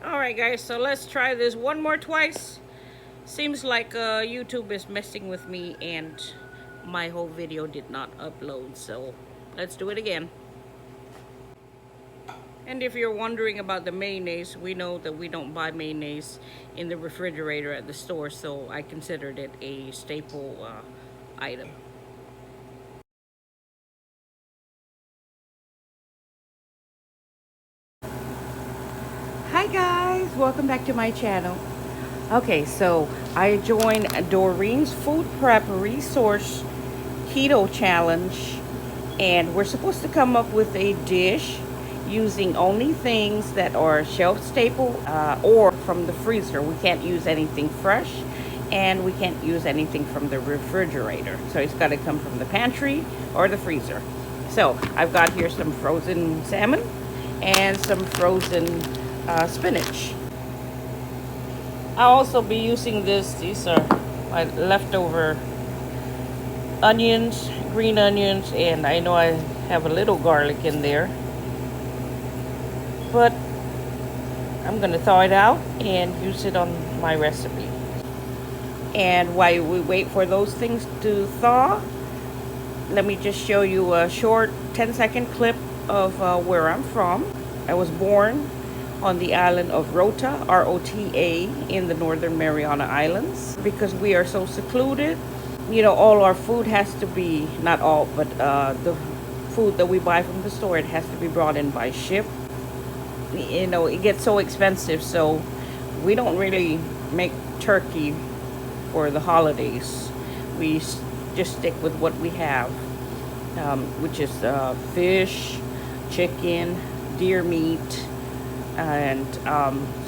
Alright guys, so let's try this one more twice. Seems like YouTube is messing with me and my whole video did not upload, so let's do it again. And if you're wondering about the mayonnaise, we know that we don't buy mayonnaise in the refrigerator at the store, so I considered it a staple item. Hi guys, welcome back to my channel. Okay, so I joined Doreen's Food Prep Resource Keto Challenge, and we're supposed to come up with a dish using only things that are shelf staple or from the freezer. We can't use anything fresh, and we can't use anything from the refrigerator. So it's got to come from the pantry or the freezer. So I've got here some frozen salmon and some frozen spinach. I'll also be using these are my leftover onions, green onions, and I know I have a little garlic in there, but I'm gonna thaw it out and use it on my recipe. And while we wait for those things to thaw, let me just show you a short 10-second clip of where I'm from. I was born on the island of Rota, R-O-T-A, in the Northern Mariana Islands. Because we are so secluded, you know, all our food has to be, not all, but the food that we buy from the store, it has to be brought in by ship. You know, it gets so expensive, so we don't really make turkey for the holidays. We just stick with what we have, which is fish, chicken, deer meat. And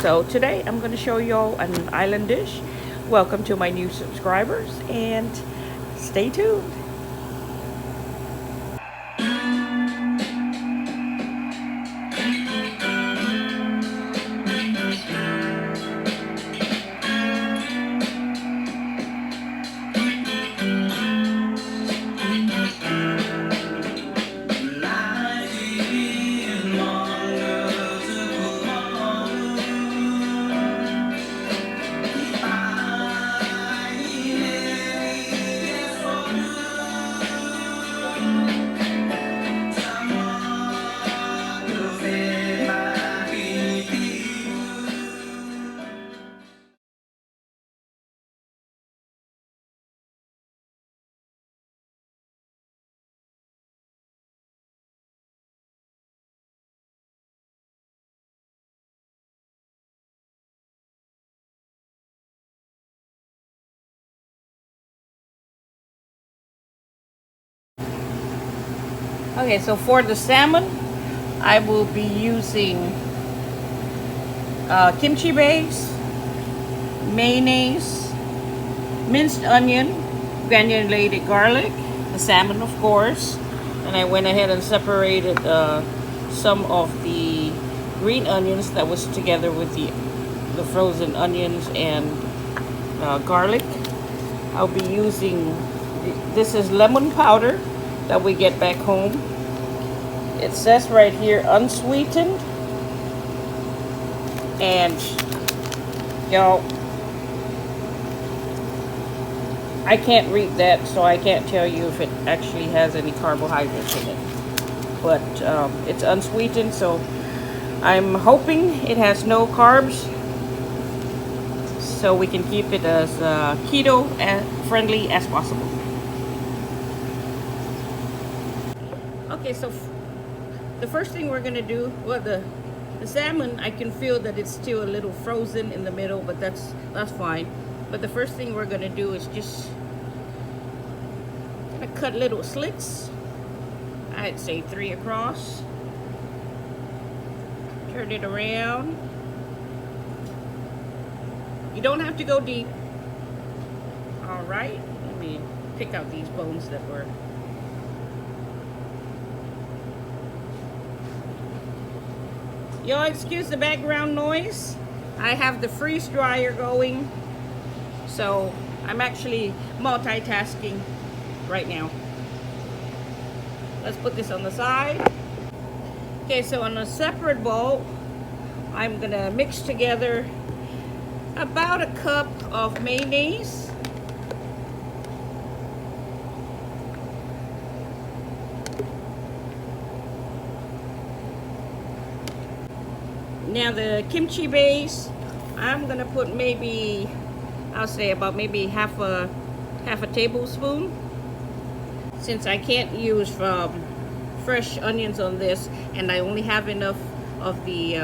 so today I'm going to show y'all an island dish. Welcome to my new subscribers, and stay tuned. Okay, so for the salmon, I will be using kimchi base, mayonnaise, minced onion, granulated garlic, the salmon of course, and I went ahead and separated some of the green onions that was together with the frozen onions and garlic. I'll be using, this is lemon powder that we get back home. It says right here unsweetened, and y'all, I can't read that, so I can't tell you if it actually has any carbohydrates in it, but it's unsweetened, so I'm hoping it has no carbs, so we can keep it as keto friendly as possible. Okay, so the first thing we're gonna do, well, the salmon, I can feel that it's still a little frozen in the middle, but that's fine. But the first thing we're gonna do is just gonna cut little slits. I'd say 3 across. Turn it around. You don't have to go deep. All right, let me pick out these bones that were. Y'all excuse the background noise. I have the freeze dryer going, so I'm actually multitasking right now. Let's put this on the side. Okay, so on a separate bowl, I'm gonna mix together about a cup of mayonnaise. Now the kimchi base, I'm gonna put maybe, I'll say about maybe half a tablespoon. Since I can't use fresh onions on this, and I only have enough of the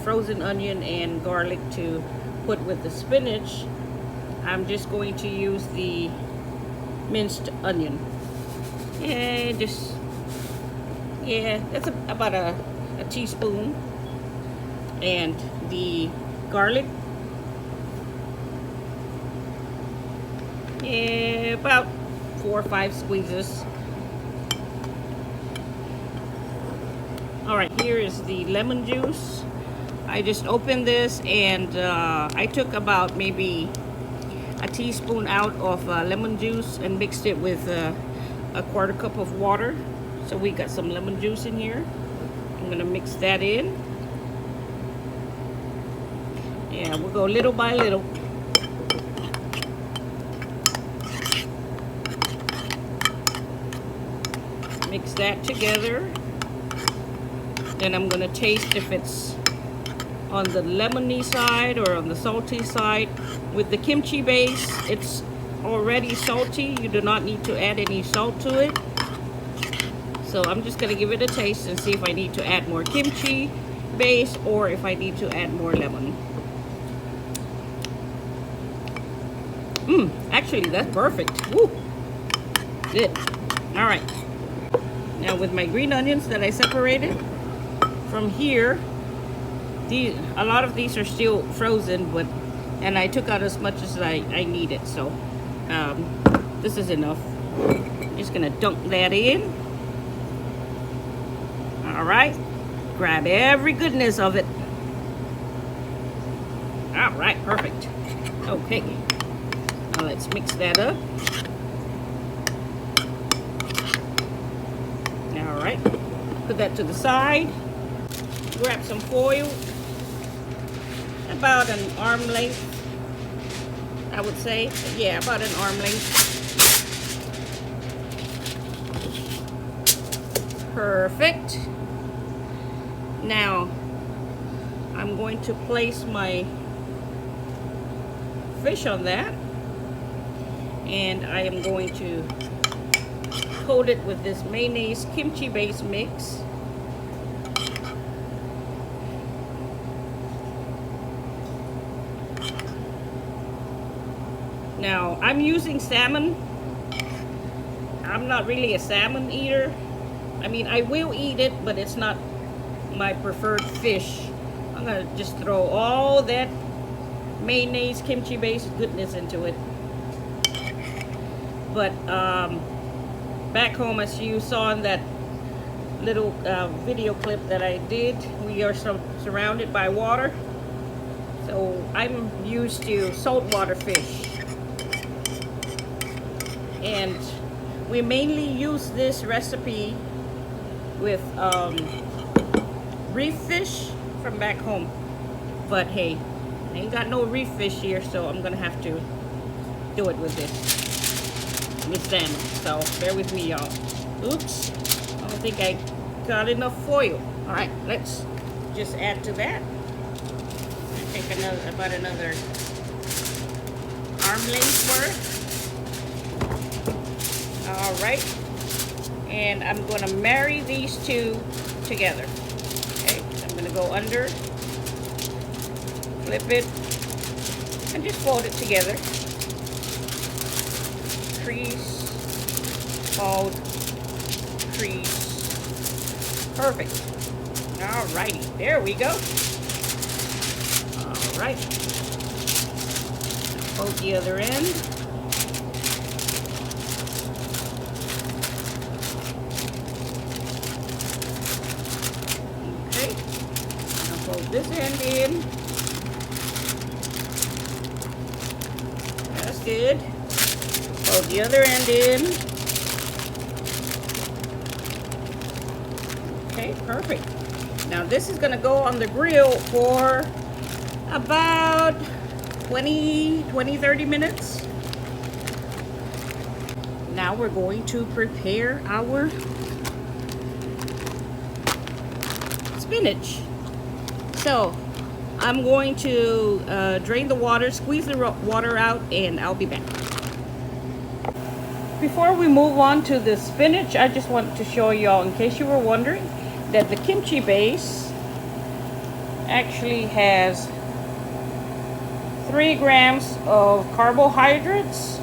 frozen onion and garlic to put with the spinach, I'm just going to use the minced onion. And that's about a teaspoon. And the garlic, about 4 or 5 squeezes. All right, here is the lemon juice. I just opened this, and I took about maybe a teaspoon out of lemon juice and mixed it with a 1/4 cup of water. So we got some lemon juice in here. I'm gonna mix that in. Yeah, we'll go little by little. Mix that together. Then I'm gonna taste if it's on the lemony side or on the salty side. With the kimchi base, it's already salty. You do not need to add any salt to it. So I'm just gonna give it a taste and see if I need to add more kimchi base or if I need to add more lemon. Actually, that's perfect. Woo. Good. All right. Now with my green onions that I separated from here, a lot of these are still frozen, and I took out as much as I needed. So this is enough. I'm just gonna dunk that in. All right. Grab every goodness of it. All right, perfect. Okay. Now let's mix that up. All right, put that to the side. Grab some foil, about an arm length, I would say. Yeah, about an arm length. Perfect. Now, I'm going to place my fish on that. And I am going to coat it with this mayonnaise kimchi base mix. Now I'm using salmon. I'm not really a salmon eater. I mean, I will eat it, but it's not my preferred fish. I'm gonna just throw all that mayonnaise kimchi base goodness into it. But back home, as you saw in that little video clip that I did, we are surrounded by water. So I'm used to saltwater fish. And we mainly use this recipe with reef fish from back home. But hey, I ain't got no reef fish here, so I'm gonna have to do it with this. With salmon, so bear with me, y'all. Oops, I don't think I got enough foil. All right, let's just add to that. Take about another arm length worth. All right, and I'm going to marry these two together. Okay, so I'm going to go under, flip it, and just fold it together. Crease, fold, crease. Perfect. Alrighty, there we go. Alright. Fold the other end. Okay. Now fold this end in. That's good. Fold the other end in. Okay, perfect. Now this is gonna go on the grill for about 30 minutes. Now we're going to prepare our spinach. So I'm going to drain the water, squeeze the water out, and I'll be back. Before we move on to the spinach, I just want to show y'all, in case you were wondering, that the kimchi base actually has 3 grams of carbohydrates.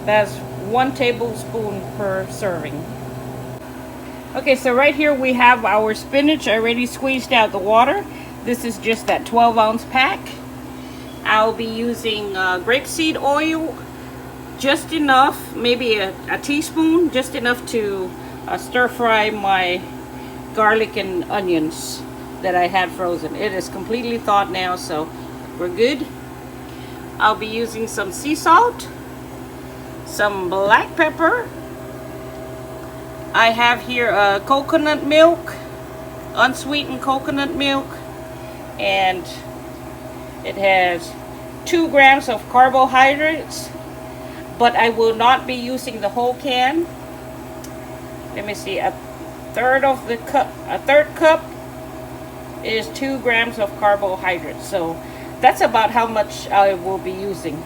That's 1 tablespoon per serving. Okay, so right here we have our spinach. I already squeezed out the water. This is just that 12-ounce pack. I'll be using grapeseed oil, just enough, maybe a teaspoon, just enough to stir fry my garlic and onions that I had frozen. It is completely thawed now, so we're good. I'll be using some sea salt, some black pepper. I have here coconut milk, unsweetened coconut milk, and it has 2 grams of carbohydrates, but I will not be using the whole can. Let me see, a third cup is 2 grams of carbohydrates, so that's about how much I will be using.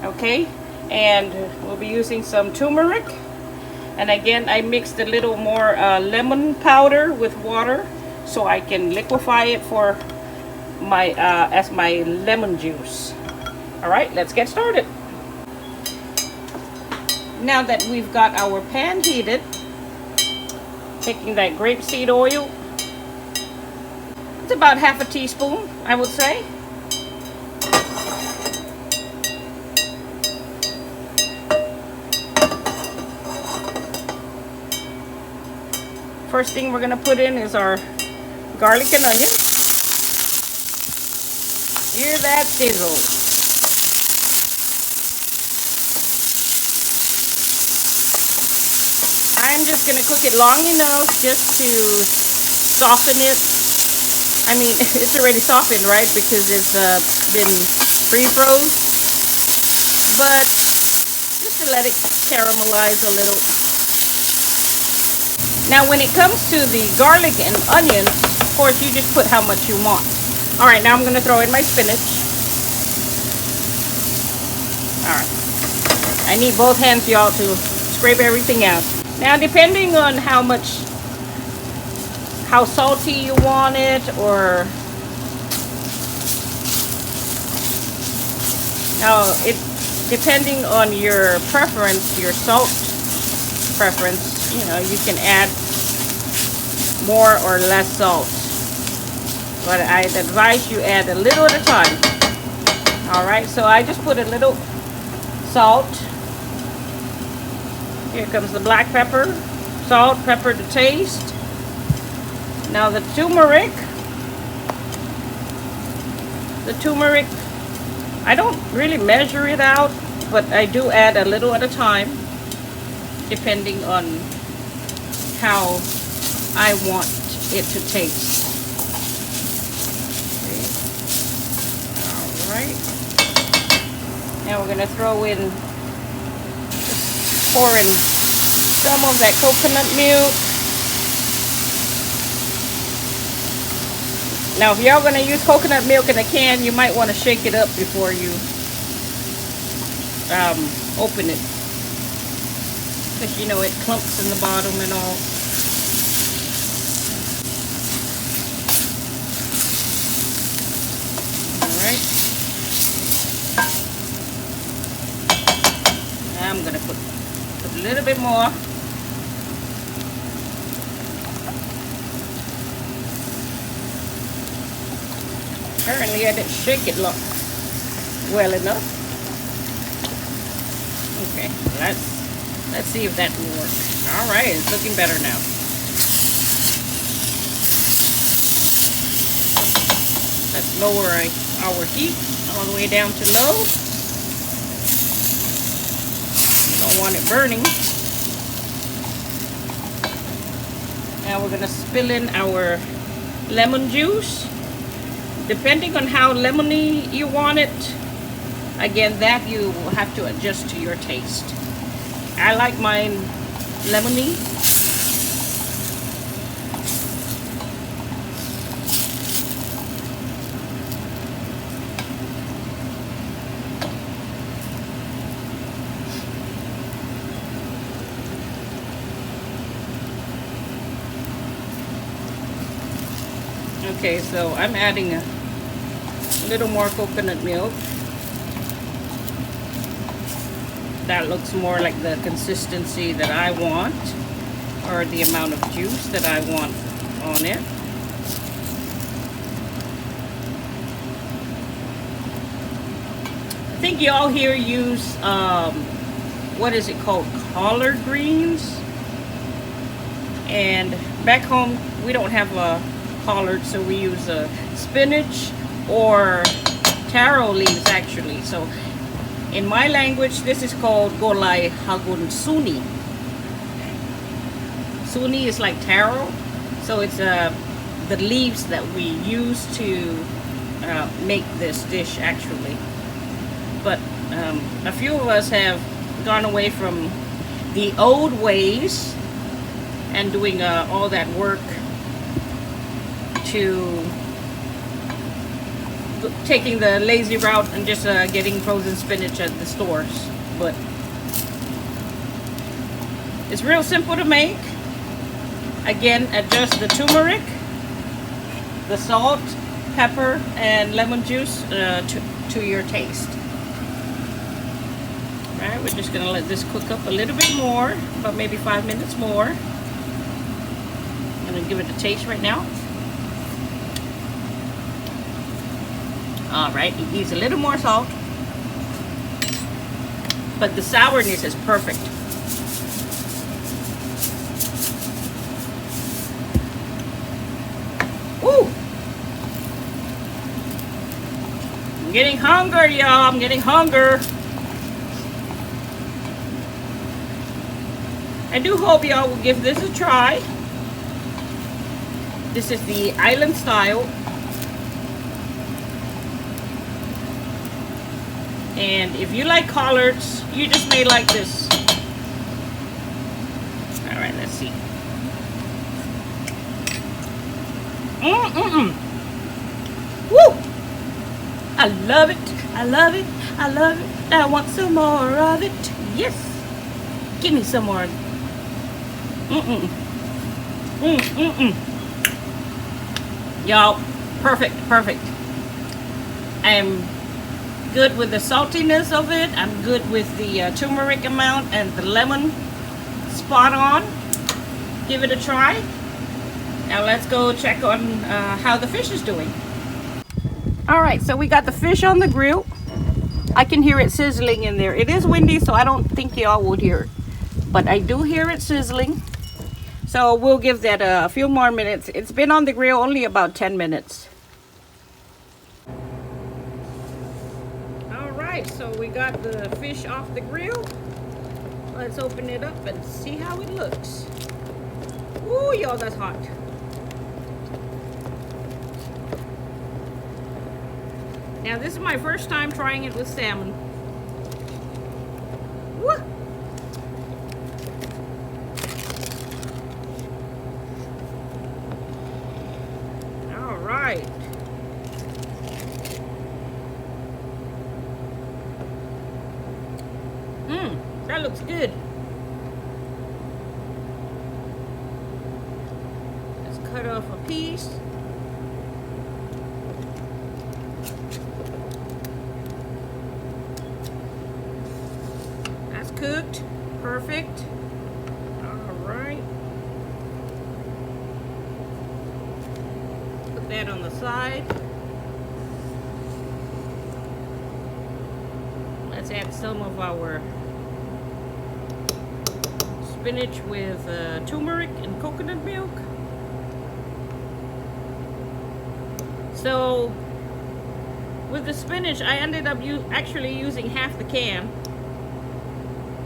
Okay, and we'll be using some turmeric, and again I mixed a little more lemon powder with water so I can liquefy it for my as my lemon juice. All right, let's get started. Now that we've got our pan heated, taking that grapeseed oil, it's about half a teaspoon, I would say. First thing we're gonna put in is our garlic and onion. Hear that sizzle. I'm just gonna cook it long enough just to soften it. I mean, it's already softened, right? Because it's been pre-froze. But just to let it caramelize a little. Now, when it comes to the garlic and onions, of course, you just put how much you want. All right, now I'm gonna throw in my spinach. All right. I need both hands, y'all, to scrape everything out. Now, depending on how salty you want it, or now depending on your preference, your salt preference, you know, you can add more or less salt. But I'd advise you add a little at a time. All right, so I just put a little salt. Here comes the black pepper, salt, pepper to taste. Now the turmeric, I don't really measure it out, but I do add a little at a time, depending on how I want it to taste. Okay. All right. Now we're gonna throw in, pour in some of that coconut milk. Now, if y'all gonna use coconut milk in a can, you might want to shake it up before you open it, because you know it clumps in the bottom and all. All right. Now I'm gonna put a little bit more. Apparently I didn't shake it well enough. Okay, let's see if that will work. All right, it's looking better now. Let's lower our heat all the way down to low. We don't want it burning. Now we're gonna spill in our lemon juice. Depending on how lemony you want it, again, that you will have to adjust to your taste. I like mine lemony. Okay, so I'm adding a little more coconut milk. That looks more like the consistency that I want, or the amount of juice that I want on it. I think y'all here use, what is it called? Collard greens. And back home, we don't have a collard, so we use spinach or taro leaves actually. So in my language, this is called golai hagun suni. Suni is like taro, so it's the leaves that we use to make this dish actually. But a few of us have gone away from the old ways and doing all that work to taking the lazy route and just getting frozen spinach at the stores. But it's real simple to make. Again, adjust the turmeric, the salt, pepper, and lemon juice to your taste. Alright, we're just going to let this cook up a little bit more, about maybe 5 minutes more. I'm going to give it a taste right now. Alright, it needs a little more salt, but the sourness is perfect. Ooh! I'm getting hungry, y'all. I'm getting hungry. I do hope y'all will give this a try. This is the island style. And if you like collards, you just may like this. Alright, let's see. Woo! I love it. I love it. I love it. I want some more of it. Yes. Give me some more. Y'all, perfect, perfect. I am good with the saltiness of it. I'm good with the turmeric amount and the lemon. Spot on. Give it a try. Now let's go check on how the fish is doing. Alright, so we got the fish on the grill. I can hear it sizzling in there. It is windy, so I don't think y'all would hear it. But I do hear it sizzling. So we'll give that a few more minutes. It's been on the grill only about 10 minutes. So we got the fish off the grill. Let's open it up and see how it looks. Ooh, y'all, that's hot. Now this is my first time trying it with salmon. Woo! All right. That looks good. Let's cut off a piece. That's cooked. Perfect. All right. Put that on the side. Let's add some of our spinach with turmeric and coconut milk. So with the spinach, I ended up actually using half the can.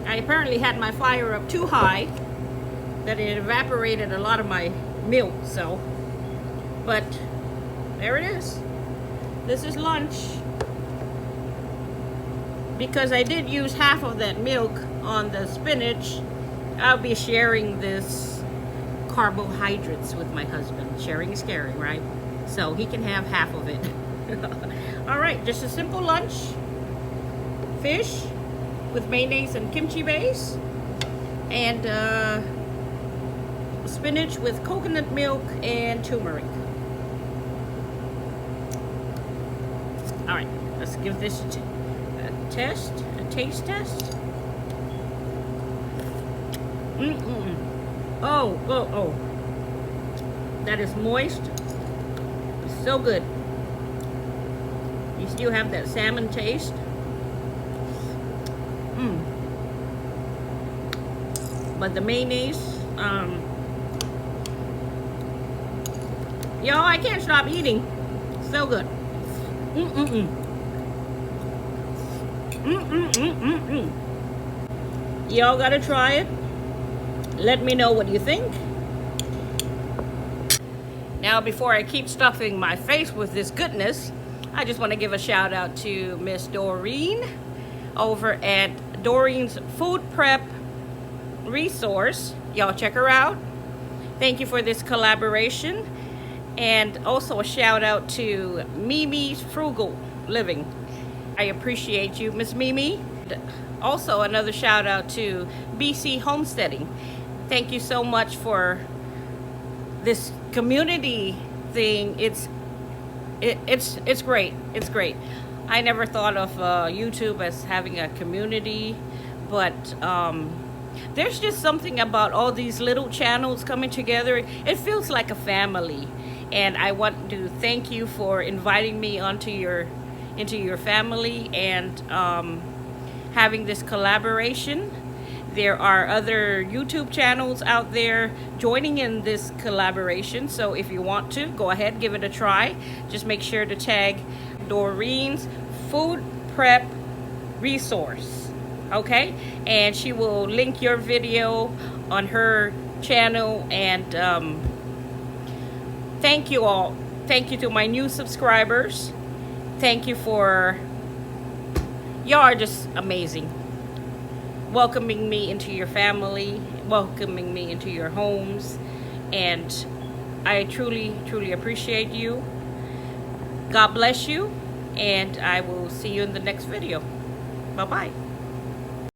I apparently had my fire up too high, that it evaporated a lot of my milk, so, but there it is. This is lunch. Because I did use half of that milk on the spinach, I'll be sharing this carbohydrates with my husband. Sharing is caring, right? So he can have half of it. All right, just a simple lunch. Fish with mayonnaise and kimchi base, and spinach with coconut milk and turmeric. All right, let's give this a taste test. Oh, that is moist. It's so good. You still have that salmon taste. But the mayonnaise, y'all, I can't stop eating. So good. Y'all gotta try it. Let me know what you think. Now, before I keep stuffing my face with this goodness, I just want to give a shout out to Miss Darlene over at Doreen's Food Prep Resource. Y'all check her out. Thank you for this collaboration. And also a shout out to Mimi's Frugal Living. I appreciate you, Miss Mimi. Also another shout out to BC Homesteading. Thank you so much for this community thing. It's great. It's great. I never thought of YouTube as having a community, but there's just something about all these little channels coming together. It feels like a family, and I want to thank you for inviting me into your family and having this collaboration. There are other YouTube channels out there joining in this collaboration, so if you want to, go ahead, give it a try. Just make sure to tag Doreen's Food Prep Resource, okay? And she will link your video on her channel. And thank you all. Thank you to my new subscribers. Thank you for, y'all are just amazing. Welcoming me into your family, welcoming me into your homes, and I truly, truly appreciate you. God bless you, and I will see you in the next video. Bye-bye.